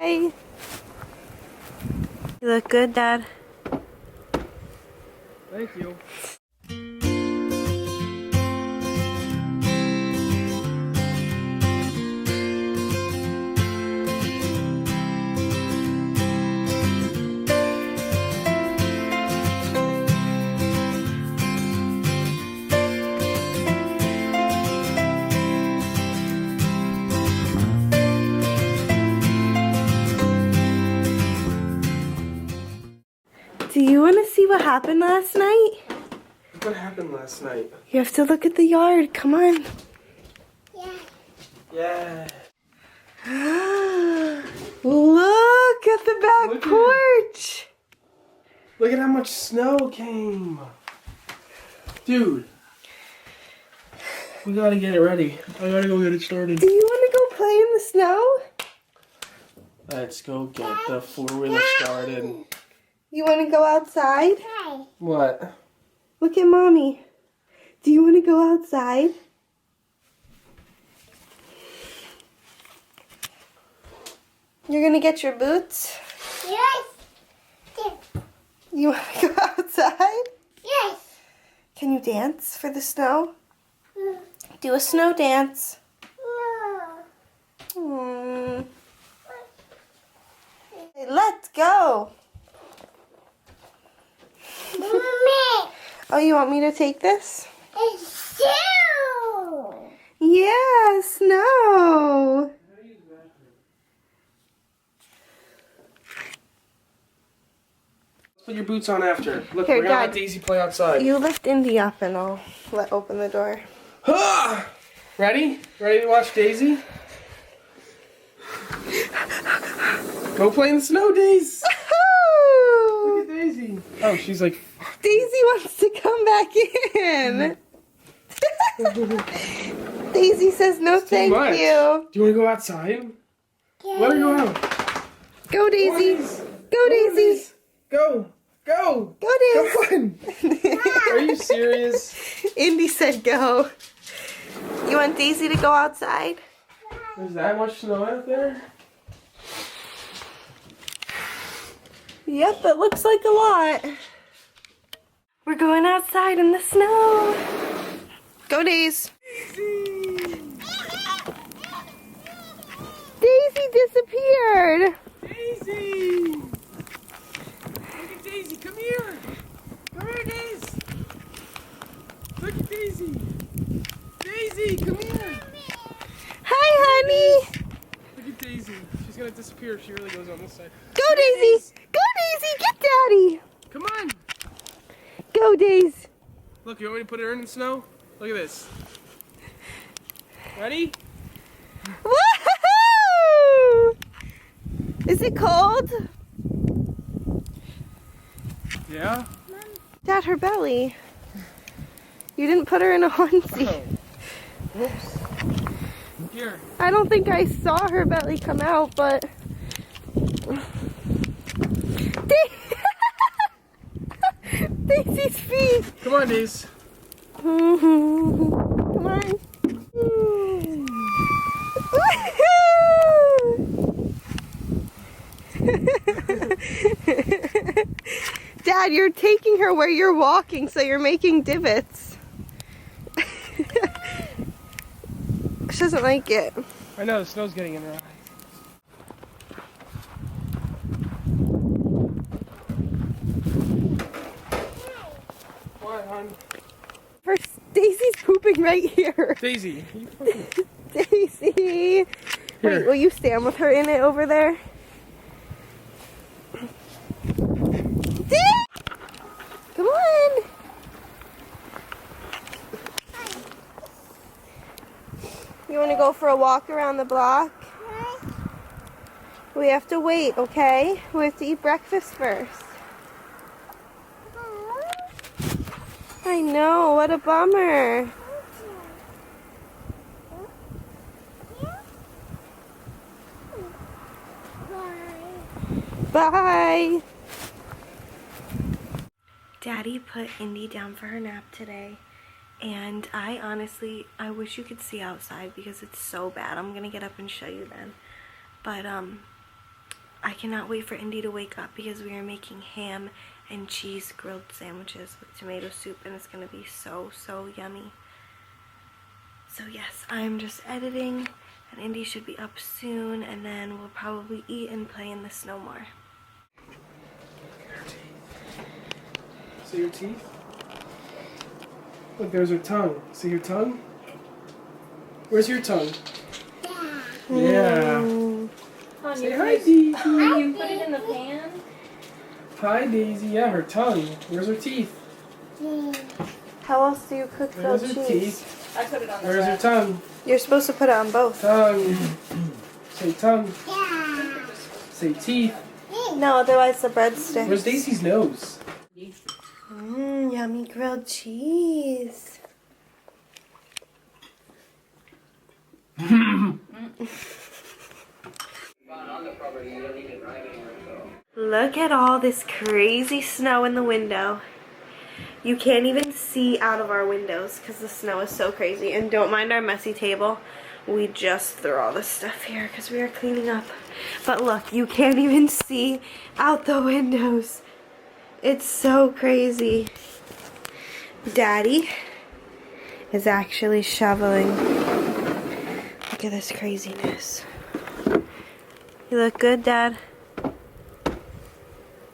Hey. You look good, Dad. Thank you. Do you want to see what happened last night? What happened last night? You have to look at the yard. Come on. Yeah. Look at the back porch. Look at how much snow came. Dude. We gotta get it ready. I gotta go get it started. Do you want to go play in the snow? Let's go get the four-wheeler started. You want to go outside? What? Look at Mommy. Do you want to go outside? You're going to get your boots? Yes. You want to go outside? Yes. Can you dance for the snow? Do a snow dance. No. Hey, let's go. Mommy. Oh, you want me to take this? It's snow. Yeah, snow. Put your boots on after. Look, Here, we're gonna Dad. let Daisy play outside. You lift Indy up and I'll open the door. Ready? Ready to watch Daisy? Go play in the snow, Daisy. Look at Daisy. Oh, she's like... Daisy wants to come back in. Daisy says no thank much. you. Do you want to go outside? Let her go out. Go Daisy. Go Daisy. Go. Go. Go Daisy. Come on. Are you serious? Indy said go. You want Daisy to go outside? There's that much snow out there? Yep, it looks like a lot. We're going outside in the snow. Go, Daisy. Daisy disappeared. Daisy! Look at Daisy, come here! Come here, Daisy! Look at Daisy! Daisy, come here! Hi, honey. Look at Daisy. She's gonna disappear if she really goes on this side. Go, Daisy. Go, Daisy. Get Daddy. Come on! Go, Daisy. Look, you want me to put her in the snow? Look at this. Ready? Woohoo! Is it cold? Yeah? Dad, her belly. You didn't put her in a onesie. Oh. Whoops. Here. I don't think I saw her belly come out, but... Daisy's feet! Come on, Daisy. Come on. Dad, you're taking her where you're walking, so you're making divots. She doesn't like it. I know, the snow's getting in her eye. What, hon? First, Daisy's pooping right here. Daisy. Daisy! Here. Wait, will you stand with her in it over there? Come on! You want to go for a walk around the block? We have to wait, okay? We have to eat breakfast first. I know, what a bummer. Bye. Daddy put Indy down for her nap today, And I wish you could see outside because it's so bad. I'm gonna get up and show you then. But I cannot wait for Indy to wake up because we are making ham and cheese grilled sandwiches with tomato soup, and it's gonna be so, so yummy. So yes, I'm just editing, and Indy should be up soon, and then we'll probably eat and play in the snow more. See your teeth? Look, there's her tongue. See your tongue? Where's your tongue? Yeah. Say hi, Daisy. You put it in the pan? Hi, Daisy. Yeah, her tongue. Where's her teeth? How else do you cook grilled Where's her cheese? teeth? I put it on the Where's her tongue? You're supposed to put it on both. Tongue. Say tongue. Say teeth. No, otherwise the bread sticks. Where's Daisy's nose? Yummy grilled cheese. Look at all this crazy snow in the window. You can't even see out of our windows because the snow is so crazy. And don't mind our messy table. We just threw all this stuff here because we are cleaning up. But look, you can't even see out the windows. It's so crazy. Daddy is actually shoveling. Look at this craziness. You look good, Dad.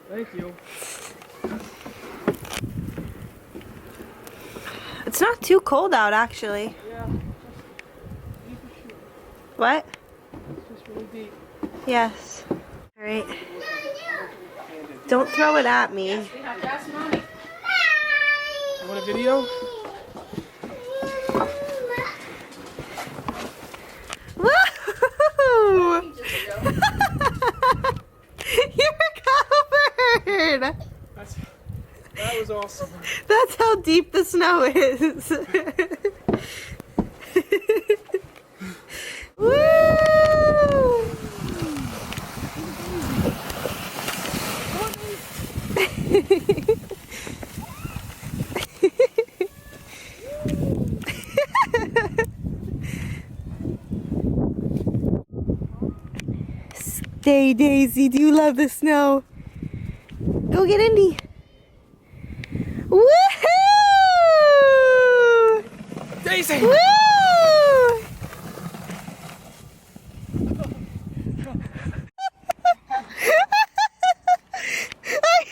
Thank you. It's not too cold out, actually. Yeah. What? It's just really deep. Yes. Alright. Don't throw it at me. You want a video? Woo! You're covered! That was awesome. That's how deep the snow is. Woo! Stay, Daisy. Do you love the snow? Go get Indy. Woohoo! Daisy! Woo!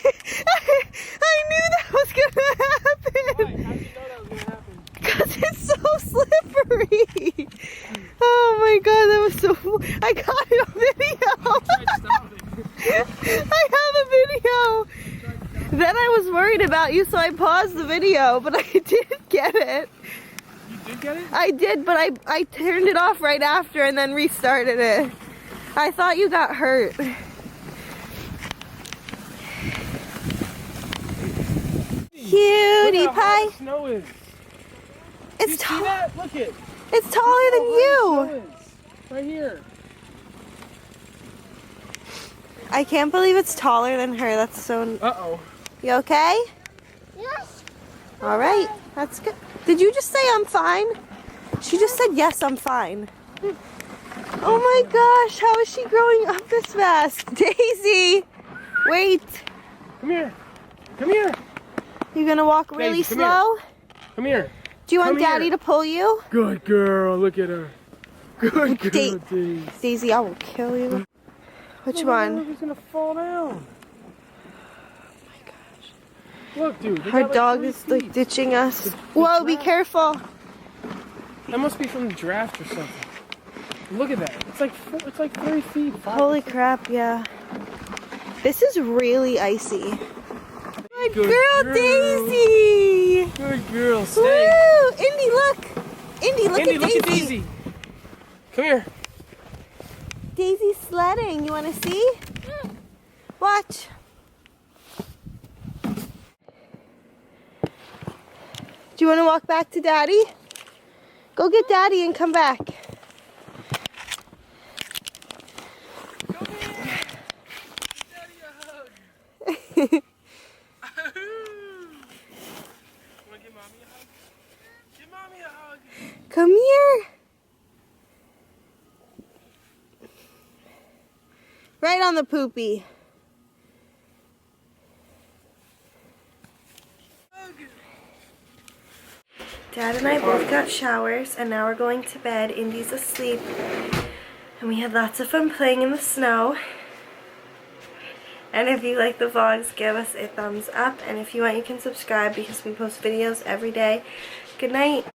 I knew that was gonna happen. Why? How did you know that was gonna happen? Because it's so slippery. Oh my god, that was so... I got it on video. Try to stop it. I have a video. Then I was worried about you, so I paused the video, but I didn't get it. You did get it? I did, but I turned it off right after and then restarted it. I thought you got hurt. Cutie Look how high pie. the snow is. It's See tall. that? Look it. It's taller than you. Snow is. Right here. I can't believe it's taller than her. That's so... Uh-oh. You okay? Yes. All right. That's good. Did you just say I'm fine? She just said, yes, I'm fine. Oh my gosh. How is she growing up this fast? Daisy. Wait. Come here. Come here. You gonna walk really Daisy, come slow? Come here. Do you want Come here. Daddy to pull you? Good girl. Look at her. Good girl, Da- Daisy. Daisy, I will kill you. Which Look, one? He's gonna fall down. Look, dude. they Her got, like, dog 3 is like feet. ditching us. The Whoa, be giraffe. careful. That must be from the draft or something. Look at that. It's like 3 feet. 5 Holy feet. crap, yeah. This is really icy. Good girl, Daisy. Good girl. Woo! Stay. Indy, look. Indy, look Indy, at look Daisy. at Daisy. Come here. Daisy's sledding. You want to see? Watch. Do you want to walk back to Daddy? Go get Daddy and come back. Right on the poopy. Dad and I both got showers, and now we're going to bed. Indy's asleep, and we had lots of fun playing in the snow. And if you like the vlogs, give us a thumbs up, and if you want, you can subscribe because we post videos every day. Good night.